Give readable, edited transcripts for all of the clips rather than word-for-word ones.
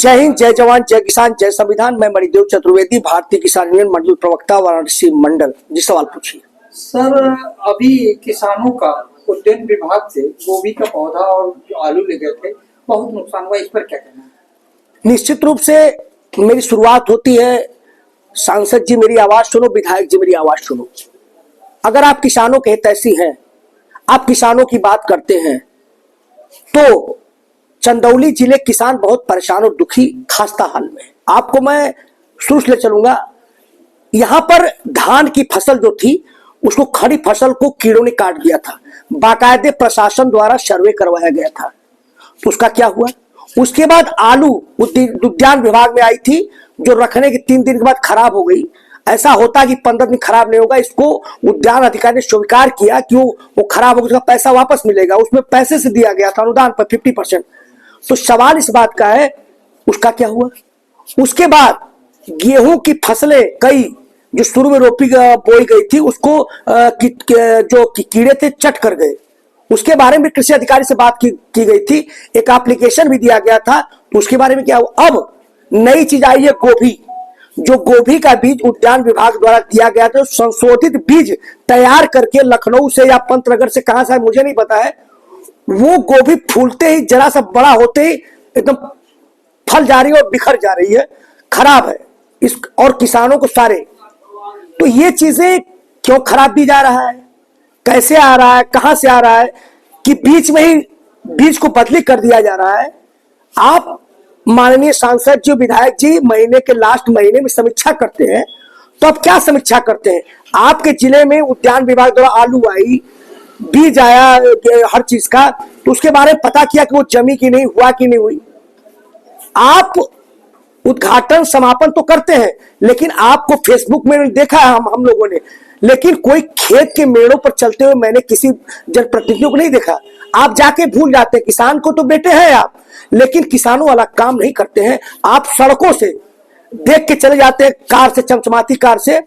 जय हिंद, जय जवान, जय किसान, जय संविधान। मैं मणिदेव चतुर्वेदी, भारतीय किसान यूनियन मंडल प्रवक्ता, वाराणसी मंडल। जी सवाल पूछिए सर। अभी किसानों का उद्यान विभाग से गोभी का पौधा और आलू ले गए थे, बहुत नुकसान हुआ, इस पर क्या कहना है? निश्चित रूप से मेरी शुरुआत होती है, सांसद जी मेरी आवाज सुनो, विधायक जी मेरी आवाज सुनो। अगर आप किसानों के हितैषी हैं, आप किसानों की बात करते हैं, तो चंदौली जिले किसान बहुत परेशान और दुखी खस्ता हाल में। आपको मैं शुरू से ले चलूंगा। यहां पर धान की फसल जो थी, उसको खड़ी फसल को कीड़ों ने काट दिया था। बाकायदे प्रशासन द्वारा सर्वे करवाया गया था, तो उसका क्या हुआ? उसके बाद आलू उद्यान विभाग में आई थी, जो रखने के 3 दिन के बाद खराब हो गई। ऐसा होता कि 15 दिन खराब नहीं होगा, इसको उद्यान अधिकारी ने स्वीकार किया कि वो खराब हो गया, उसका पैसा वापस मिलेगा। उसमें पैसे से दिया गया था अनुदान पर 50%। तो सवाल इस बात का है, उसका क्या हुआ? उसके बाद गेहूं की फसलें कई जो शुरू में बोई गई थी, उसको जो कीड़े थे चट कर गए। उसके बारे में कृषि अधिकारी से बात की गई थी, एक एप्लीकेशन भी दिया गया था। तो उसके बारे में क्या हुआ? अब नई चीज आई है, गोभी। जो गोभी का बीज उद्यान विभाग द्वारा दिया गया था, संशोधित बीज तैयार करके लखनऊ से या पंतनगर से, कहां से मुझे नहीं पता है, वो गोभी फूलते ही जरा सा बड़ा होते ही एकदम फल जा रही है और बिखर जा रही है, खराब है इस, और किसानों को सारे। तो ये चीजें क्यों खराब दी जा रहा है, कैसे आ रहा है, कहां से आ रहा है, कि बीच में ही बीज को बदली कर दिया जा रहा है। आप माननीय सांसद जी, विधायक जी महीने के लास्ट महीने में समीक्षा करते हैं, तो आप क्या समीक्षा करते हैं? आपके जिले में उद्यान विभाग द्वारा आलू आई, बीज आया हर चीज का, तो उसके बारे में पता किया कि वो जमी कि नहीं, हुआ कि नहीं हुई। आप उद्घाटन समापन तो करते हैं, लेकिन आपको फेसबुक में देखा है हम लोगों ने, लेकिन कोई खेत के मेड़ों पर चलते हुए मैंने किसी जनप्रतिनिधियों को नहीं देखा। आप जाके भूल जाते हैं, किसान को तो बेटे हैं आप, लेकिन किसानों वाला काम नहीं करते हैं। आप सड़कों से देख के चले जाते हैं, कार से, चमचमाती कार से।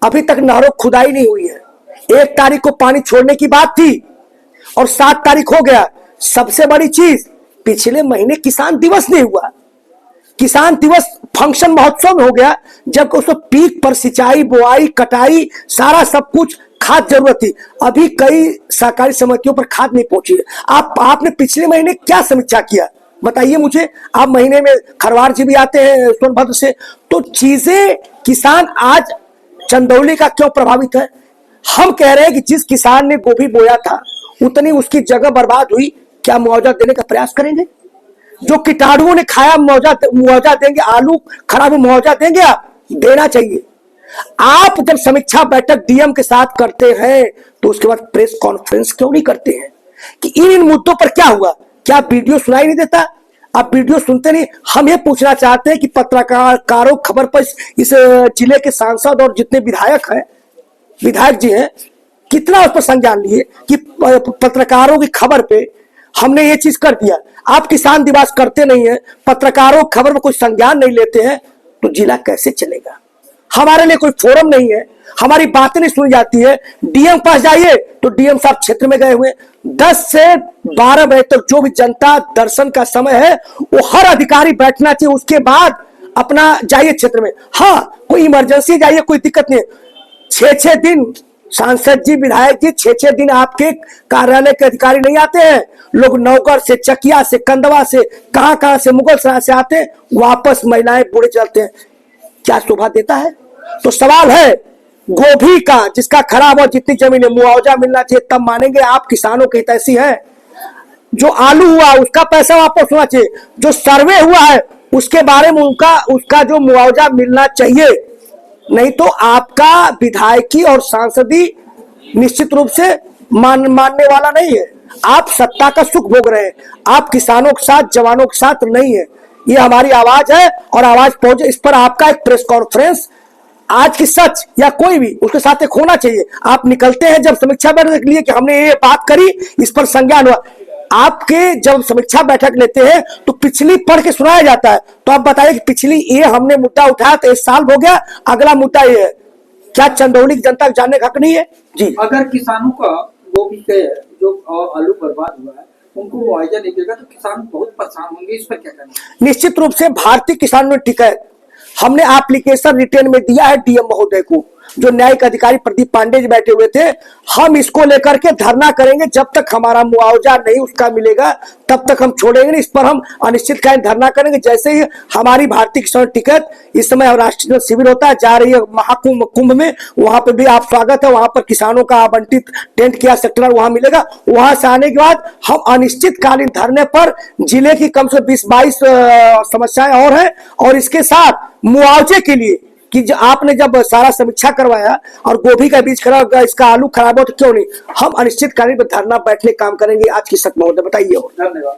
अभी तक नहरों खुदाई नहीं हुई है। 1 तारीख को पानी छोड़ने की बात थी और 7 तारीख हो गया। सबसे बड़ी चीज, पिछले महीने किसान दिवस नहीं हुआ। किसान दिवस फंक्शन महोत्सव में हो गया, जबकि उसको पीक पर सिंचाई, बुआई, कटाई, सारा सब कुछ, खाद जरूरत थी। अभी कई सहकारी समितियों पर खाद नहीं पहुंची है। आपने पिछले महीने क्या समीक्षा किया, बताइए मुझे। आप महीने में खरवार जी भी आते हैं सोनभद्र से, तो चीजें किसान आज चंदौली का क्यों प्रभावित है? हम कह रहे हैं कि जिस किसान ने गोभी बोया था, उतनी उसकी जगह बर्बाद हुई, क्या मुआवजा देने का प्रयास करेंगे? जो कीटाणुओं ने खाया मुआवजा देंगे? आलू खराब मुआवजा देंगे? आप देना चाहिए। आप जब समीक्षा बैठक डीएम के साथ करते हैं, तो उसके बाद प्रेस कॉन्फ्रेंस क्यों नहीं करते हैं कि इन मुद्दों पर क्या हुआ? क्या वीडियो सुनाई नहीं देता? आप वीडियो सुनते नहीं। हम ये पूछना चाहते हैं कि पत्रकारों खबर पर इस जिले के सांसद और जितने विधायक जी हैं, कितना उस पर संज्ञान लिए कि पत्रकारों की खबर पे हमने ये चीज कर दिया। आप किसान दिवस करते नहीं है, पत्रकारों खबर में कोई संज्ञान नहीं लेते हैं, तो जिला कैसे चलेगा? हमारे लिए कोई फोरम नहीं है, हमारी बातें नहीं सुनी जाती है। डीएम पास जाइए तो डीएम साहब क्षेत्र में गए हुए। 10 से 12 बजे तक जो भी जनता दर्शन का समय है, वो हर अधिकारी बैठना चाहिए। उसके बाद अपना जाइए क्षेत्र में। हाँ, कोई इमरजेंसी जाइए, कोई दिक्कत नहीं। 6-6 दिन सांसद जी, विधायक जी 6-6 दिन आपके कार्यालय के अधिकारी नहीं आते हैं। लोग नौकर से, चकिया से, कंदवा से, कहां से, मुगलसराय से आते हैं, वापस महिलाएं बूढ़े चलते हैं। क्या शोभा देता है? तो सवाल है गोभी का, जिसका खराब और जितनी जमीन है, मुआवजा मिलना चाहिए, तब मानेंगे आप किसानों के हितैषी हैं। जो आलू हुआ उसका पैसा वापस होना चाहिए। जो सर्वे हुआ है उसके बारे में उसका जो मुआवजा मिलना चाहिए। नहीं तो आपका विधायकी और सांसदी निश्चित रूप से मानने वाला नहीं है। आप सत्ता का सुख भोग रहे हैं, आप किसानों के साथ, जवानों के साथ नहीं है। ये हमारी आवाज है और आवाज पहुंचे। इस पर आपका एक प्रेस कॉन्फ्रेंस, आज की सच या कोई भी, उसके साथ एक होना चाहिए। आप निकलते हैं जब समीक्षा बैठक लिए कि हमने ये बात करी, इस पर संज्ञान हुआ। आपके जब समीक्षा बैठक लेते हैं तो पिछली पढ़ के सुनाया जाता है। तो आप बताइए कि पिछली ये हमने मुद्दा उठाया तो 1 साल हो गया, अगला मुद्दा ये है। क्या चंदौली की जनता जानने का हक नहीं है? जी, अगर किसानों का गोभी के जो आलू बर्बाद हुआ है, उनको मुआवजा नहीं देगा तो किसान बहुत परेशान होंगे, इस पर क्या कहना है? निश्चित रूप से भारतीय किसानों ने टिकैत हमने एप्लीकेशन रिटर्न में दिया है डीएम महोदय को, जो न्यायिक अधिकारी प्रदीप पांडे जी बैठे हुए थे। हम इसको लेकर के धरना करेंगे, जब तक हमारा मुआवजा नहीं उसका मिलेगा तब तक हम छोड़ेंगे नहीं। इस पर हम अनिश्चितकालीन धरना करेंगे। जैसे ही हमारी भारतीय किसान टिकट, इस समय राष्ट्रीय शिविर होता है, जा रही है महाकुंभ कुंभ में, वहां पर भी आप स्वागत है। वहां पर किसानों का आवंटित टेंट किया सेक्टर वहां मिलेगा। वहां से आने के बाद हम अनिश्चितकालीन धरने पर, जिले की कम से 20-22 समस्याएं और हैं, और इसके साथ मुआवजे के लिए कि आपने जब सारा समीक्षा करवाया और गोभी का बीज खराब, इसका आलू खराब हो तो क्यों नहीं, हम अनिश्चितकालीन धरना बैठने काम करेंगे। आज की सक महोदय बताइए। धन्यवाद।